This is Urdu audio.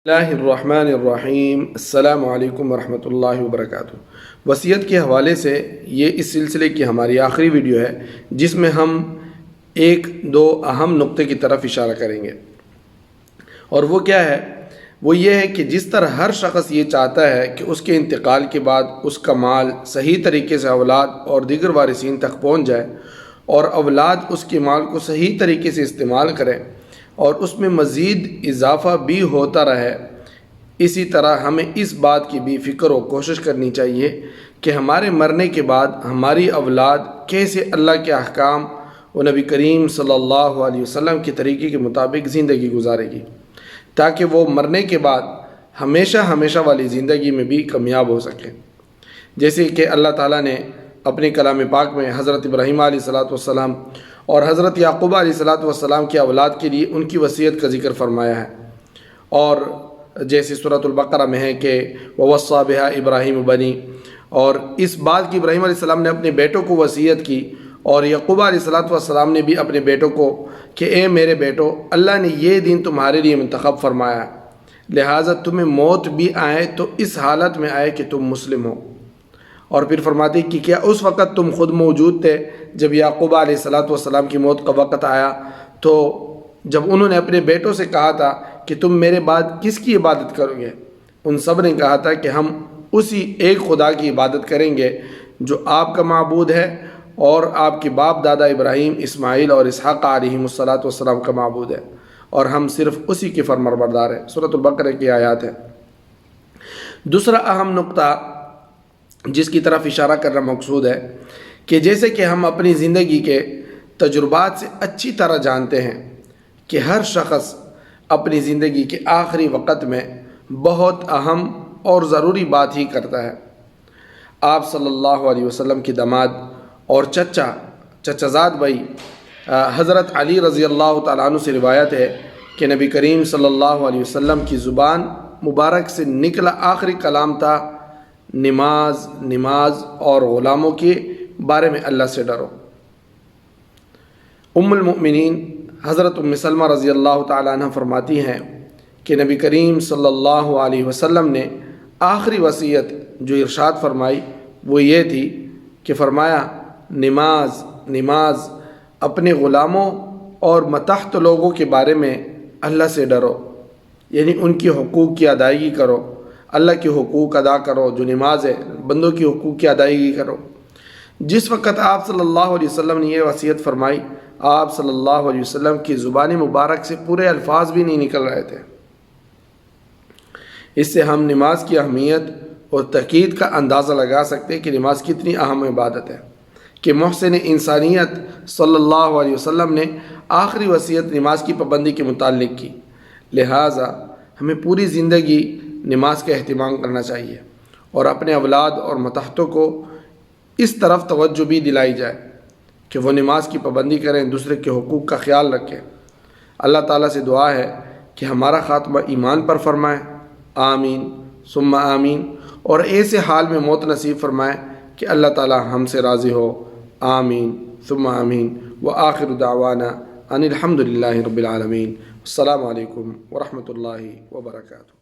اللہ الرحمن الرحیم السلام علیکم ورحمۃ اللہ وبرکاتہ۔ وصیت کے حوالے سے یہ اس سلسلے کی ہماری آخری ویڈیو ہے جس میں ہم ایک دو اہم نقطے کی طرف اشارہ کریں گے، اور وہ کیا ہے؟ وہ یہ ہے کہ جس طرح ہر شخص یہ چاہتا ہے کہ اس کے انتقال کے بعد اس کا مال صحیح طریقے سے اولاد اور دیگر وارثین تک پہنچ جائے اور اولاد اس کے مال کو صحیح طریقے سے استعمال کرے اور اس میں مزید اضافہ بھی ہوتا رہے، اسی طرح ہمیں اس بات کی بھی فکر و کوشش کرنی چاہیے کہ ہمارے مرنے کے بعد ہماری اولاد کیسے اللہ کے احکام و نبی کریم صلی اللہ علیہ وسلم کے طریقے کے مطابق زندگی گزارے گی، تاکہ وہ مرنے کے بعد ہمیشہ والی زندگی میں بھی کامیاب ہو سکیں۔ جیسے کہ اللہ تعالیٰ نے اپنے کلام پاک میں حضرت ابراہیم علیہ السلام اور حضرت یعقوب علیہ السلام کی اولاد کے لیے ان کی وصیت کا ذکر فرمایا ہے، اور جیسے سورۃ البقرہ میں ہے کہ وَوَصَّى بِهَا ابراہیم بنی، اور اس بات کی ابراہیم علیہ السلام نے اپنے بیٹوں کو وصیت کی، اور یعقوب علیہ السلام نے بھی اپنے بیٹوں کو کہ اے میرے بیٹو، اللہ نے یہ دین تمہارے لیے منتخب فرمایا، لہٰذا تمہیں موت بھی آئے تو اس حالت میں آئے کہ تم مسلم ہو۔ اور پھر فرماتے کہ کیا اس وقت تم خود موجود تھے جب یعقوب علیہ السلام کی موت کا وقت آیا، تو جب انہوں نے اپنے بیٹوں سے کہا تھا کہ تم میرے بعد کس کی عبادت کرو گے، ان سب نے کہا تھا کہ ہم اسی ایک خدا کی عبادت کریں گے جو آپ کا معبود ہے اور آپ کے باپ دادا ابراہیم، اسماعیل اور اسحاق علیہم السلام کا معبود ہے، اور ہم صرف اسی کے فرمانبردار ہیں۔ سورۃ البقرہ کی آیات ہے۔ دوسرا اہم نقطہ جس کی طرف اشارہ کرنا مقصود ہے کہ جیسے کہ ہم اپنی زندگی کے تجربات سے اچھی طرح جانتے ہیں کہ ہر شخص اپنی زندگی کے آخری وقت میں بہت اہم اور ضروری بات ہی کرتا ہے۔ آپ صلی اللہ علیہ وسلم کی داماد اور چچا زاد بھائی حضرت علی رضی اللہ تعالیٰ عنہ سے روایت ہے کہ نبی کریم صلی اللہ علیہ وسلم کی زبان مبارک سے نکلا آخری کلام تھا، نماز اور غلاموں کے بارے میں اللہ سے ڈرو۔ ام المؤمنین حضرت ام سلمہ رضی اللہ تعالیٰ عنہ فرماتی ہیں کہ نبی کریم صلی اللہ علیہ وسلم نے آخری وصیت جو ارشاد فرمائی وہ یہ تھی کہ فرمایا نماز اپنے غلاموں اور متحت لوگوں کے بارے میں اللہ سے ڈرو، یعنی ان کی حقوق کی ادائیگی کرو، اللہ کے حقوق ادا کرو، جو نماز ہے بندوں کی حقوق کی ادائیگی کرو۔ جس وقت آپ صلی اللہ علیہ وسلم نے یہ وصیت فرمائی، آپ صلی اللہ علیہ وسلم کی زبان مبارک سے پورے الفاظ بھی نہیں نکل رہے تھے۔ اس سے ہم نماز کی اہمیت اور تاکید کا اندازہ لگا سکتے کہ نماز کتنی اہم عبادت ہے، کہ محسن انسانیت صلی اللہ علیہ وسلم نے آخری وصیت نماز کی پابندی کے متعلق کی، لہٰذا ہمیں پوری زندگی نماز کا اہتمام کرنا چاہیے اور اپنے اولاد اور متحتوں کو اس طرف توجہ بھی دلائی جائے کہ وہ نماز کی پابندی کریں، دوسرے کے حقوق کا خیال رکھیں۔ اللہ تعالیٰ سے دعا ہے کہ ہمارا خاتمہ ایمان پر فرمائے، آمین ثم آمین، اور ایسے حال میں موت نصیب فرمائے کہ اللہ تعالیٰ ہم سے راضی ہو، آمین ثم آمین۔ وآخر دعوانا ان الحمد للہ رب العالمین۔ السلام علیکم ورحمۃ اللہ وبرکاتہ۔